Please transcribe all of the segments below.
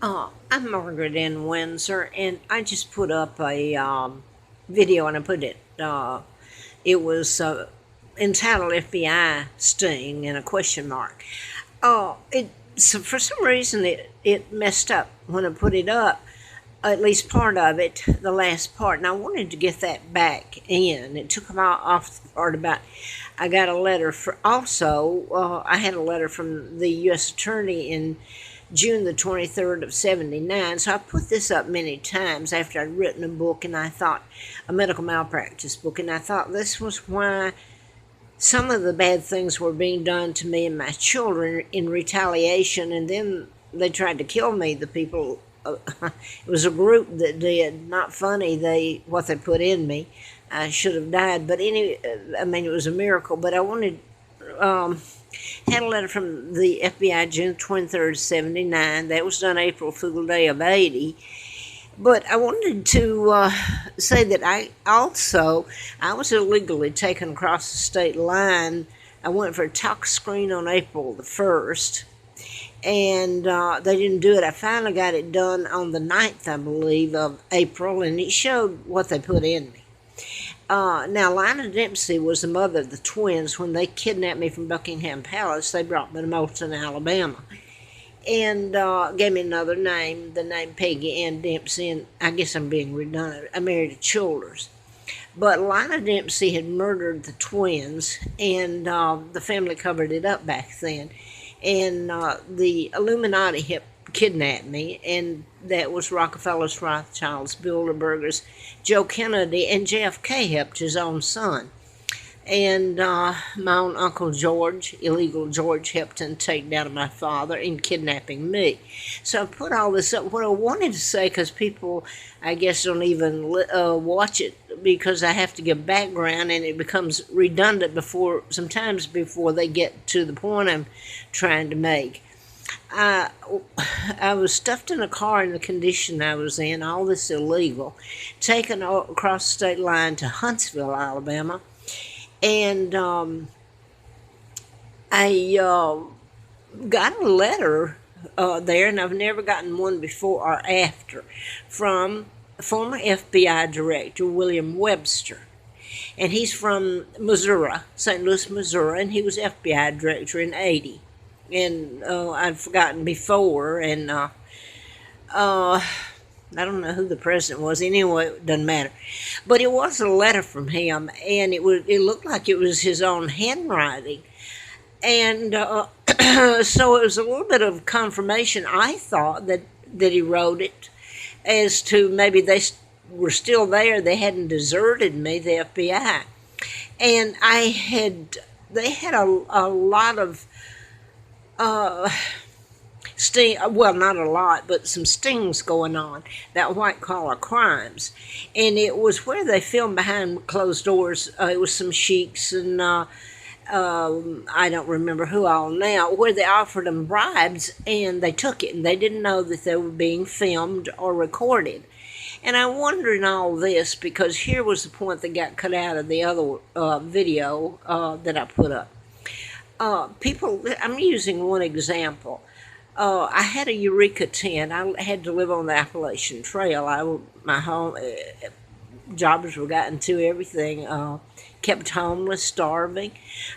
I'm Margaret in Windsor, and I just put up a video, and I put it. It was entitled "FBI Sting" and a question mark. It so for some reason it messed up when I put it up. At least part of it, the last part, and I wanted to get that back in. It took them off the part about. I got a letter for also. I had a letter from the U.S. Attorney in June the 23rd of 79. So I put this up many times after I'd written a book, and I thought a medical malpractice book, and I thought this was why some of the bad things were being done to me and my children in retaliation, and then they tried to kill me. The people, it was a group that did. Not funny. What they put in me. I should have died, but I mean, it was a miracle. But I wanted. Had a letter from the FBI June 23rd, 79. That was done April Fool Day of 80. But I wanted to say that I was illegally taken across the state line. I went for a tox screen on April the 1st, and they didn't do it. I finally got it done on the 9th, I believe, of April, and it showed what they put in me. Now, Lina Dempsey was the mother of the twins. When they kidnapped me from Buckingham Palace, they brought me to Moulton, Alabama, and gave me another name, the name Peggy Ann Dempsey, and I guess I'm being redundant. I married a Childers. But Lina Dempsey had murdered the twins, and the family covered it up back then. And the Illuminati kidnapped me, and that was Rockefellers, Rothschilds, Bilderbergers, Joe Kennedy, and JFK helped his own son. And my own Uncle George, illegal George, helped in take down my father in kidnapping me. So I put all this up. What I wanted to say, because people, I guess, don't even watch it, because I have to give background, and it becomes redundant sometimes before they get to the point I'm trying to make. I was stuffed in a car in the condition I was in, all this illegal, taken across the state line to Huntsville, Alabama, and I got a letter there, and I've never gotten one before or after, from former FBI Director William Webster. And he's from Missouri, St. Louis, Missouri, and he was FBI Director in 80. And I'd forgotten before, and I don't know who the president was. Anyway, it doesn't matter. But it was a letter from him, and it looked like it was his own handwriting. And so it was a little bit of confirmation, I thought, that he wrote it, as to maybe they were still there. They hadn't deserted me, the FBI. And they had a lot of sting, well, not a lot, but some stings going on, that white collar crimes. And it was where they filmed behind closed doors. It was some sheiks and I don't remember who all now, where they offered them bribes, and they took it, and they didn't know that they were being filmed or recorded. And I wonder in all this, because here was the point that got cut out of the other video that I put up. I'm using one example. I had a Eureka tent. I had to live on the Appalachian Trail. My home, jobbers were gotten to everything. Kept homeless, starving.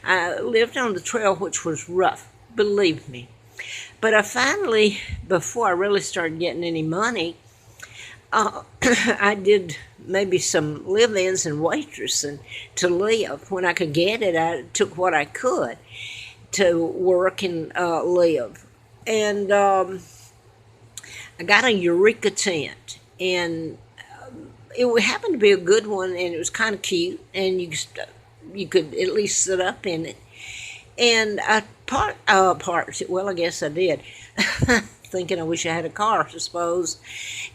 I lived on the trail, which was rough, believe me. But I finally, before I really started getting any money, I did maybe some live-ins and waitressing to live. When I could get it, I took what I could to work and live. And I got a Eureka tent, and it happened to be a good one, and it was kind of cute, and you could at least sit up in it. And I parked. Well, I guess I did. Thinking I wish I had a car, I suppose.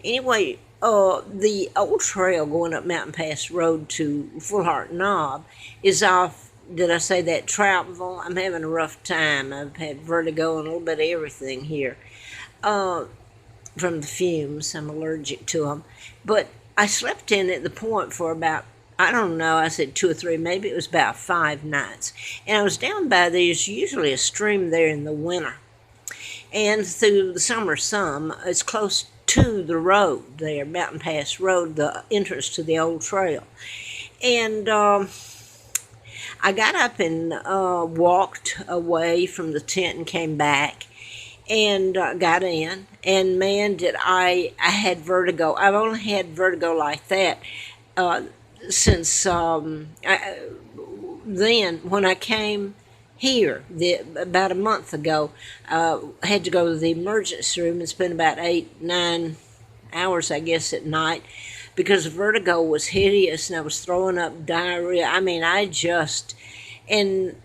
Anyway, the old trail going up Mountain Pass Road to Full Heart Knob is off. Did I say that? Troutville? I'm having a rough time. I've had vertigo and a little bit of everything here from the fumes. I'm allergic to them. But I slept in at the point for about, I don't know, I said 2 or 3, maybe it was about 5 nights. And I was down by, there's usually a stream there in the winter. and through the summer some. It's close to the road there, Mountain Pass Road, the entrance to the old trail. And I got up and walked away from the tent and came back and got in. And man, did I had vertigo. I've only had vertigo like that uh, since then when I came here about a month ago. I had to go to the emergency room and spend about 8, 9 hours, I guess, at night because the vertigo was hideous and I was throwing up diarrhea. I mean, and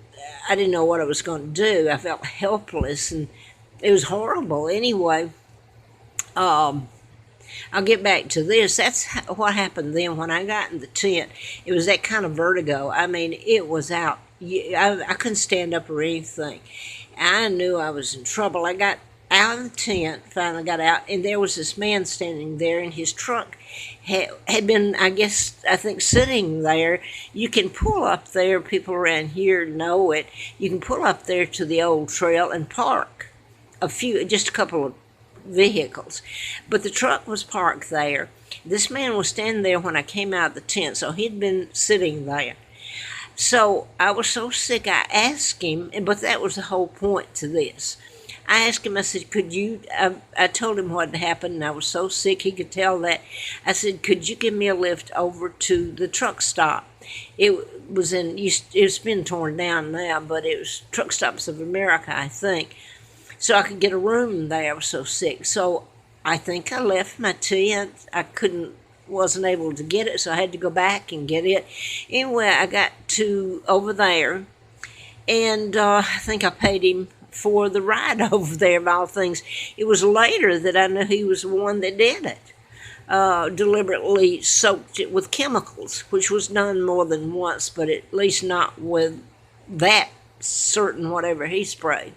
I didn't know what I was going to do. I felt helpless and it was horrible. Anyway, um, I'll get back to this. That's what happened then when I got in the tent. It was that kind of vertigo. I mean, it was out. I couldn't stand up or anything. I knew I was in trouble. I got out of the tent, finally got out, and there was this man standing there, and his truck had been, I think, sitting there. You can pull up there, people around here know it. You can pull up there to the old trail and park just a couple of vehicles. But the truck was parked there. This man was standing there when I came out of the tent, so he'd been sitting there. So I was so sick, I asked him, but that was the whole point to this. I asked him, I said, I told him what had happened, and I was so sick he could tell that. I said, could you give me a lift over to the truck stop? It's been torn down now, but it was Truck Stops of America, I think. So I could get a room there. I was so sick. So I think I left my tent. Wasn't able to get it, so I had to go back and get it. Anyway, I got to over there, and I think I paid him for the ride over there, of all things. It was later that I knew he was the one that did it. Deliberately soaked it with chemicals, which was done more than once, but at least not with that certain whatever he sprayed.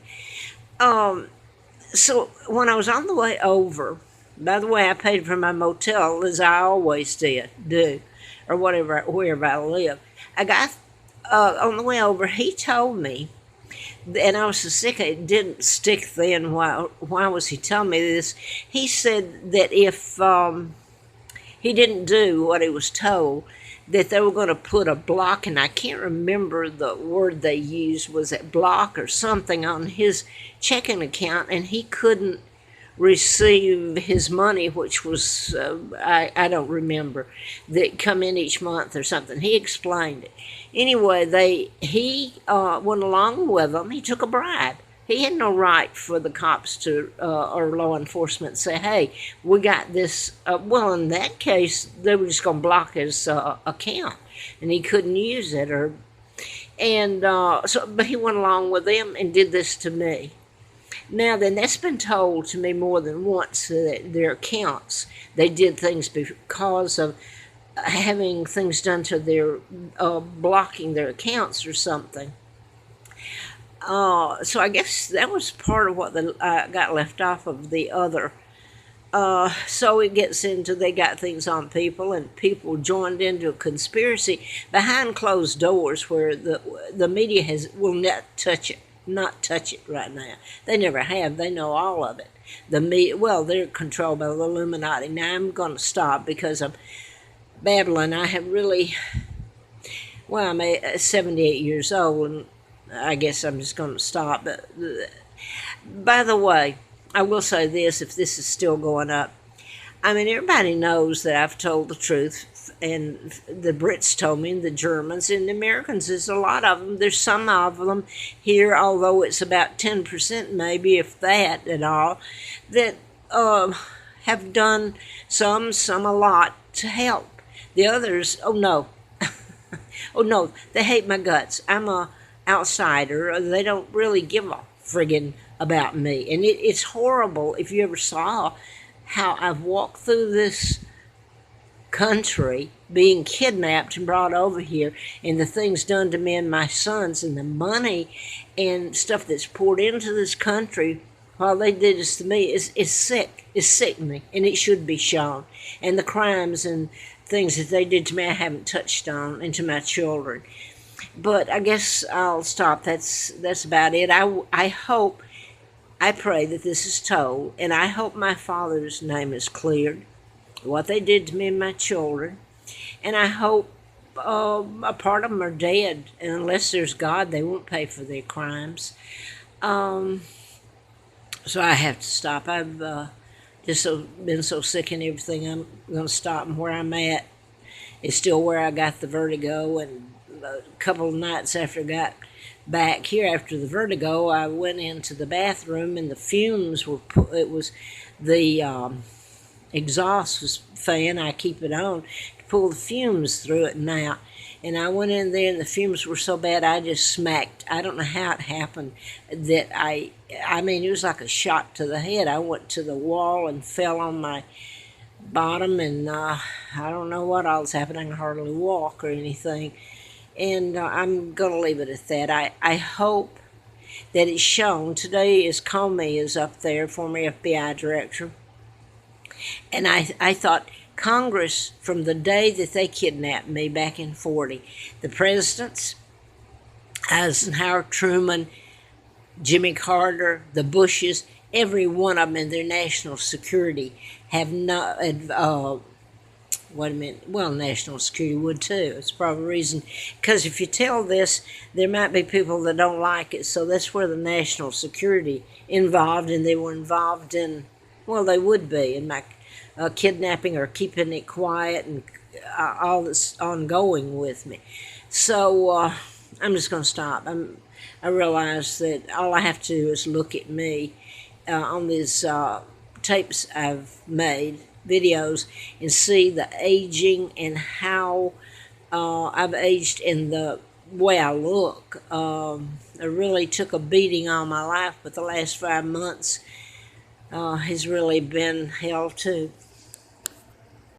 So when I was on the way over, by the way, I paid for my motel as I always do, or wherever I live. I got on the way over. He told me, and I was so sick it didn't stick then. Why was he telling me this? He said that if he didn't do what he was told, that they were going to put a block, and I can't remember the word they used, was it block or something, on his checking account, and he couldn't receive his money, which was, I don't remember, that come in each month or something. He explained it. Anyway, he went along with them. He took a bribe. He had no right for the cops to, or law enforcement, to say, hey, we got this. Well, in that case, they were just going to block his account, and he couldn't use it. But he went along with them and did this to me. Now then, that's been told to me more than once, that their accounts, they did things because of having things done to their, blocking their accounts or something. So I guess that was part of what got left off of the other. So it gets into, they got things on people, and people joined into a conspiracy behind closed doors where the media will not touch it right now. They never have. They know all of it. They're controlled by the Illuminati. Now I'm going to stop because I'm babbling. I have really, I'm 78 years old, and I guess I'm just going to stop. But by the way, I will say this, if this is still going up. I mean, everybody knows that I've told the truth, and the Brits told me, and the Germans, and the Americans. There's a lot of them. There's some of them here, although it's about 10%, maybe, if that at all, that have done some a lot to help. The others, oh no, oh no, they hate my guts. I'm a outsider. They don't really give a friggin' about me, and it's horrible. If you ever saw how I've walked through this country being kidnapped and brought over here, and the things done to me and my sons, and the money and stuff that's poured into this country while they did this to me is sick. It's sickening, and it should be shown. And the crimes and things that they did to me I haven't touched on, and to my children. But I guess I'll stop. That's about it. I hope I pray that this is told, and I hope my father's name is cleared, what they did to me and my children, and I hope a part of them are dead, and unless there's God, they won't pay for their crimes. Um, so I have to stop. I've been so sick and everything. I'm going to stop. And where I'm at is still where I got the vertigo. And a couple of nights after I got back here after the vertigo, I went into the bathroom and the fumes were. It was the exhaust was fan. I keep it on to pull the fumes through it now. And I went in there, and the fumes were so bad, I just smacked. I don't know how it happened that I mean, it was like a shot to the head. I went to the wall and fell on my bottom, and I don't know what else happened. I can hardly walk or anything. And I'm going to leave it at that. I hope that it's shown. Today is Comey is up there, former FBI director. And I thought Congress, from the day that they kidnapped me back in 40, the presidents, Eisenhower, Truman, Jimmy Carter, the Bushes, every one of them in their national security have not, what I meant, well, national security would too. It's probably a reason, because if you tell this, there might be people that don't like it. So that's where the national security involved, and they were involved in, well, they would be in my kidnapping or keeping it quiet and all that's ongoing with me. So I'm just going to stop. I realize that all I have to do is look at me on these tapes I've made, videos, and see the aging and how I've aged in the way I look. I really took a beating all my life, but the last 5 months has really been hell too.